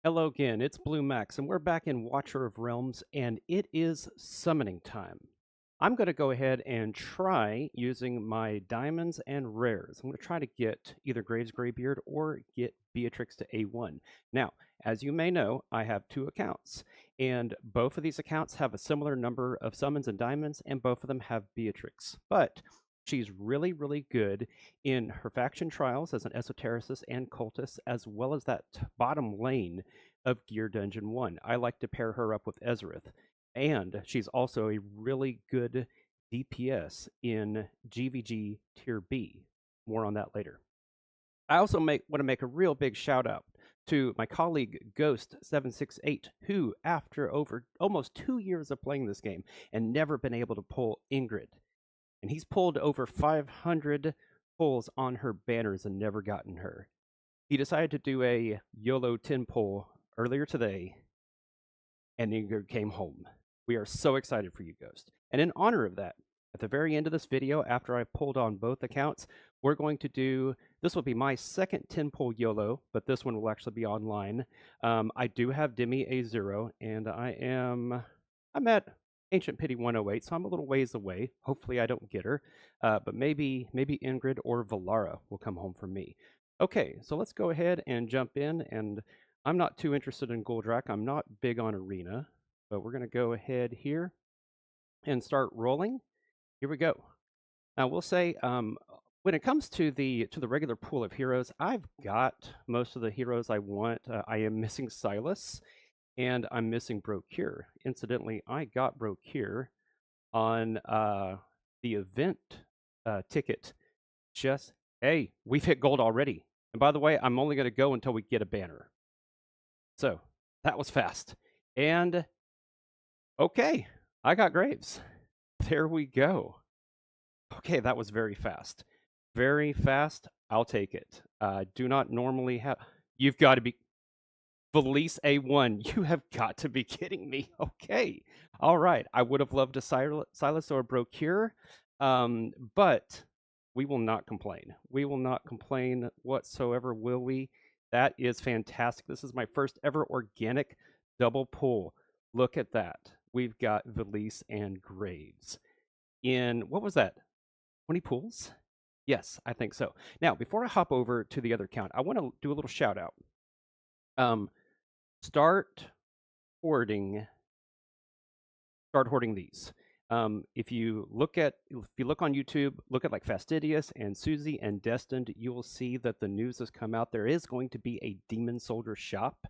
Hello again, it's Blue Max, and we're back in Watcher of Realms, and it is summoning time. I'm going to go ahead and try using my diamonds and rares. I'm going to try to get either Graves Greybeard or get Beatrix to A1. Now, as you may know, I have two accounts, and both of these accounts have a similar number of summons and diamonds, and both of them have Beatrix. But she's really, really good in her faction trials as an esotericist and cultist, as well as that bottom lane of Gear Dungeon 1. I like to pair her up with Ezrith. And she's also a really good DPS in GVG Tier B. More on that later. I also want to make a real big shout out to my colleague Ghost768, who, after over almost 2 years of playing this game and never been able to pull Ingrid, and he's pulled over 500 pulls on her banners and never gotten her. He decided to do a Yolo 10 pull earlier today, and Ingrid came home. We are so excited for you, Ghost. And in honor of that, at the very end of this video, after I've pulled on both accounts, we're going to do, this will be my second 10 pull YOLO, but this one will actually be online. I do have Demi A0, and I'm at Ancient Pity 108, so I'm a little ways away. Hopefully I don't get her, but maybe Ingrid or Valara will come home for me. Okay, so let's go ahead and jump in, and I'm not too interested in Goldrak. I'm not big on Arena, but we're going to go ahead here and start rolling. Here we go. Now, we'll say when it comes to the regular pool of heroes, I've got most of the heroes I want. I am missing Silas, and I'm missing Brocure. Incidentally, I got Brocure on the event ticket. Just, hey, we've hit gold already. And by the way, I'm only going to go until we get a banner. So that was fast. And okay, I got Graves. There we go. Okay, that was very fast. Very fast. I'll take it. Do not normally have. You've got to be. Valise A1. You have got to be kidding me. Okay. All right. I would have loved a Silas or a Brocure, but we will not complain. We will not complain whatsoever, will we? That is fantastic. This is my first ever organic double pull. Look at that. We've got Valise and Graves. In, what was that? 20 pulls? Yes, I think so. Now, before I hop over to the other account, I want to do a little shout out. Start hoarding these. If you look on YouTube, look at like Fastidious and Susie and Destined, you will see that the news has come out. There is going to be a Demon Soldier shop,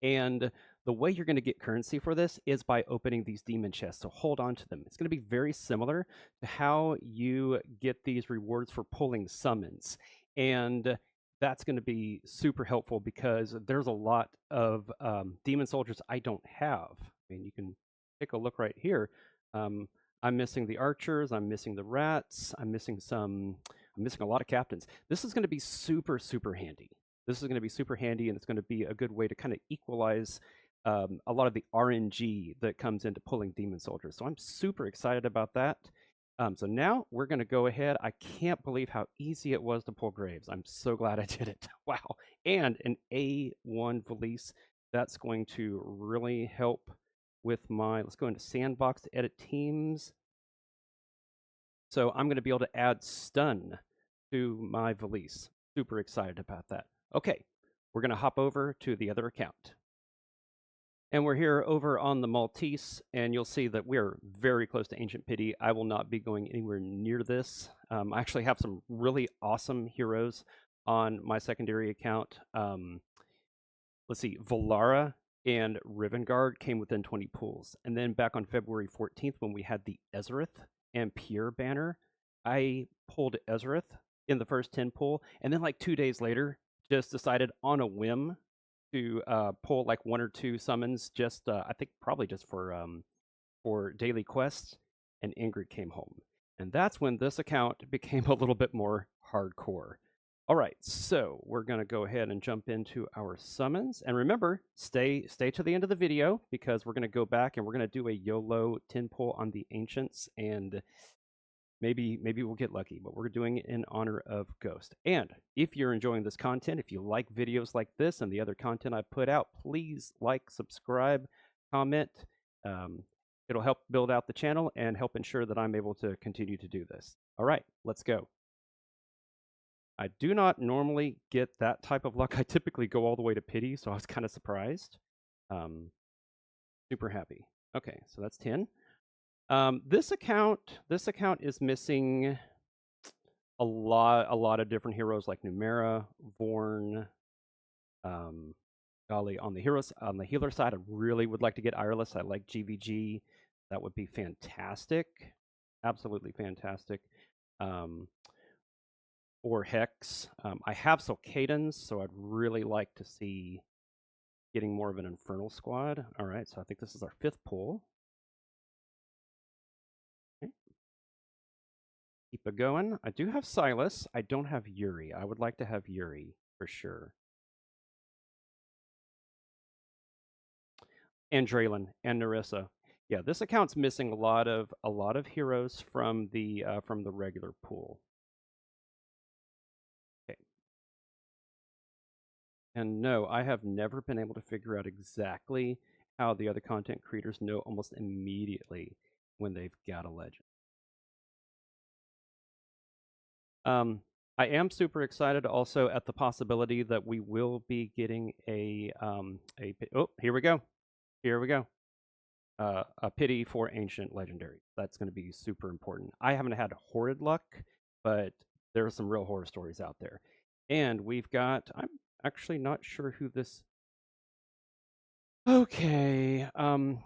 and the way you're going to get currency for this is by opening these demon chests. So hold on to them. It's going to be very similar to how you get these rewards for pulling summons, and that's going to be super helpful because there's a lot of demon soldiers I don't have. I mean, you can take a look right here. I'm missing the archers. I'm missing the rats. I'm missing a lot of captains. This is going to be super, super handy. This is going to be super handy, and it's going to be a good way to kind of equalize a lot of the RNG that comes into pulling demon soldiers. So I'm super excited about that. So now we're going to go ahead. I can't believe how easy it was to pull Graves. I'm so glad I did it. Wow. And an A1 Valise. That's going to really help with my, let's go into Sandbox to edit teams. So I'm going to be able to add stun to my Valise. Super excited about that. Okay, we're going to hop over to the other account. And we're here over on the Maltese, and you'll see that we're very close to Ancient Pity. I will not be going anywhere near this. I actually have some really awesome heroes on my secondary account. Let's see, Valara and Rivengard came within 20 pools. And then back on February 14th, when we had the Ezrith and Pierre banner, I pulled Ezrith in the first 10 pull, and then like 2 days later, just decided on a whim to pull like one or two summons, just I think probably just for daily quests, and Ingrid came home. And that's when this account became a little bit more hardcore. All right, so we're going to go ahead and jump into our summons. And remember, stay to the end of the video because we're going to go back and we're going to do a YOLO 10 pull on the Ancients. And Maybe we'll get lucky, but we're doing it in honor of Ghost. And if you're enjoying this content, if you like videos like this and the other content I put out, please like, subscribe, comment. Um, it'll help build out the channel and help ensure that I'm able to continue to do this. All right, let's go. I do not normally get that type of luck. I typically go all the way to pity, so I was kind of surprised. Super happy. Okay, so that's 10. This account is missing a lot of different heroes like Numera, Vorn. Golly, on the healer side, I really would like to get Ireless. I like GVG. That would be fantastic. Absolutely fantastic. Or Hex. I have Sulcadans, so I'd really like to see getting more of an Infernal squad. All right, so I think this is our 5th pull. Okay. Keep it going. I do have Silas. I don't have Yuri. I would like to have Yuri for sure. And Draylon and Narissa. Yeah, this account's missing a lot of heroes from the regular pool. Okay. And no, I have never been able to figure out exactly how the other content creators know almost immediately when they've got a legend. I am super excited also at the possibility that we will be getting oh, here we go. A pity for ancient legendary. That's going to be super important. I haven't had horrid luck, but there are some real horror stories out there. And we've got, I'm actually not sure who this. Okay.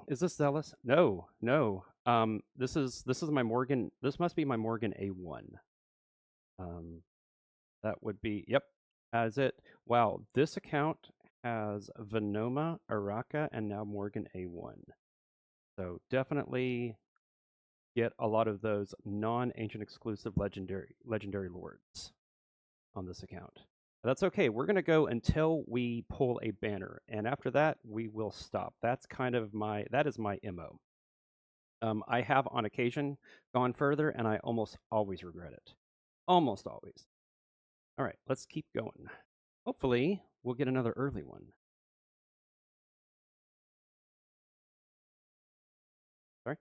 Is this Zealous? No. This is my Morgan. This must be my Morgan A1. That would be, yep, has it. Wow, this account has Venoma, Araka, and now Morgan A1. So definitely get a lot of those non-ancient exclusive legendary lords on this account. But that's okay. We're going to go until we pull a banner, and after that, we will stop. That's kind of that is my MO. I have on occasion gone further, and I almost always regret it. Almost always. All right, let's keep going. Hopefully, we'll get another early one. Sorry.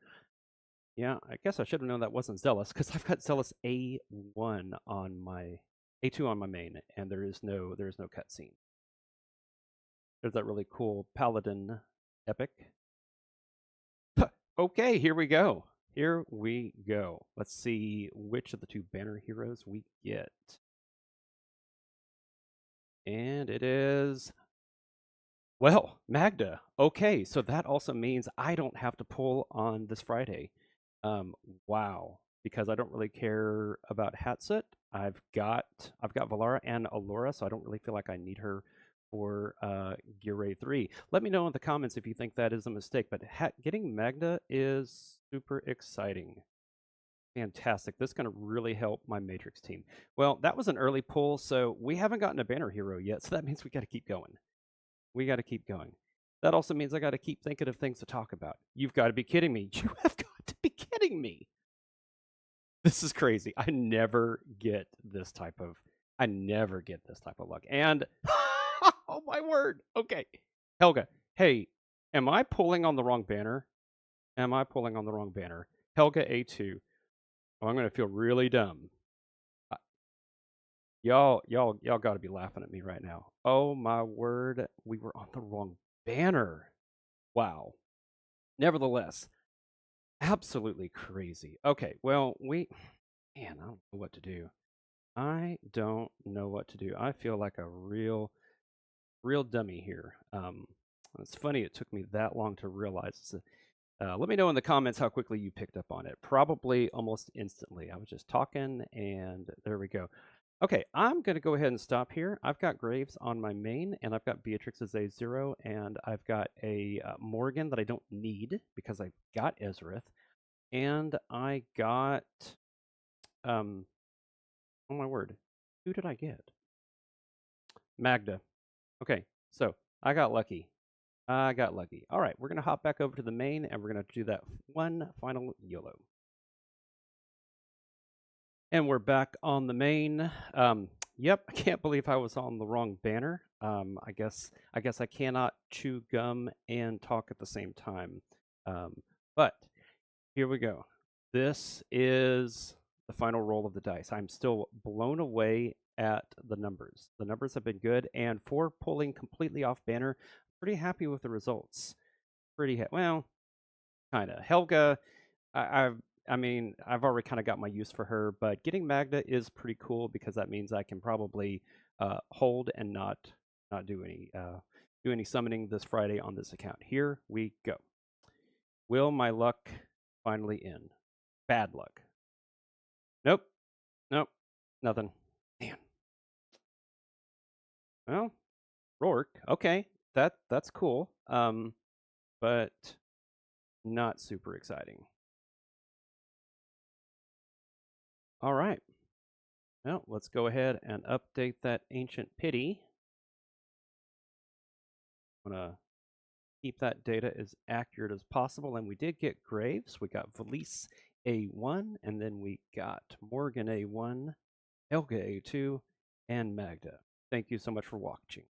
Yeah, I guess I should have known that wasn't Zealous because I've got Zealous A1 on my A2 on my main, and there is no cutscene. There's that really cool Paladin epic. Okay, here we go. Here we go. Let's see which of the 2 banner heroes we get. And it is, well, Magda. Okay, so that also means I don't have to pull on this Friday. Wow, because I don't really care about Hatset. I've got Valara and Allura, so I don't really feel like I need her for Gear 3. Let me know in the comments if you think that is a mistake, but getting Magda is super exciting. Fantastic. This is going to really help my Matrix team. Well, that was an early pull, so we haven't gotten a banner hero yet, so that means we got to keep going. We got to keep going. That also means I got to keep thinking of things to talk about. You've got to be kidding me. You have got to be kidding me. This is crazy. I never get this type of luck. And oh my word. Okay. Helga, hey, am I pulling on the wrong banner? Helga A2. Oh, I'm going to feel really dumb. Y'all got to be laughing at me right now. Oh my word, we were on the wrong banner. Wow. Nevertheless, absolutely crazy. Okay, well, man, I don't know what to do. I feel like a real dummy here. It's funny it took me that long to realize. Let me know in the comments how quickly you picked up on it. Probably almost instantly. I was just talking, and there we go. Okay, I'm going to go ahead and stop here. I've got Graves on my main, and I've got Beatrix as A0, and I've got a Morgan that I don't need because I've got Ezrith, and I got, oh my word, who did I get? Magda. Okay, so I got lucky. All right, we're going to hop back over to the main, and we're going to do that one final YOLO. And we're back on the main. Yep, I can't believe I was on the wrong banner. I guess I cannot chew gum and talk at the same time. But here we go. This is the final roll of the dice. I'm still blown away at the numbers. The numbers have been good, and for pulling completely off banner, pretty happy with the results. Well, kind of. Helga, I mean, I've already kind of got my use for her, but getting Magda is pretty cool because that means I can probably hold and not do any summoning this Friday on this account. Here we go. Will my luck finally end? Bad luck. Nope. Nope. Nothing. Man. Well, Rourke. Okay. That's cool. But not super exciting. All right. Well, let's go ahead and update that Ancient Pity. I'm going to keep that data as accurate as possible. And we did get Graves. We got Valise A1, and then we got Morgan A1, Helga A2, and Magda. Thank you so much for watching.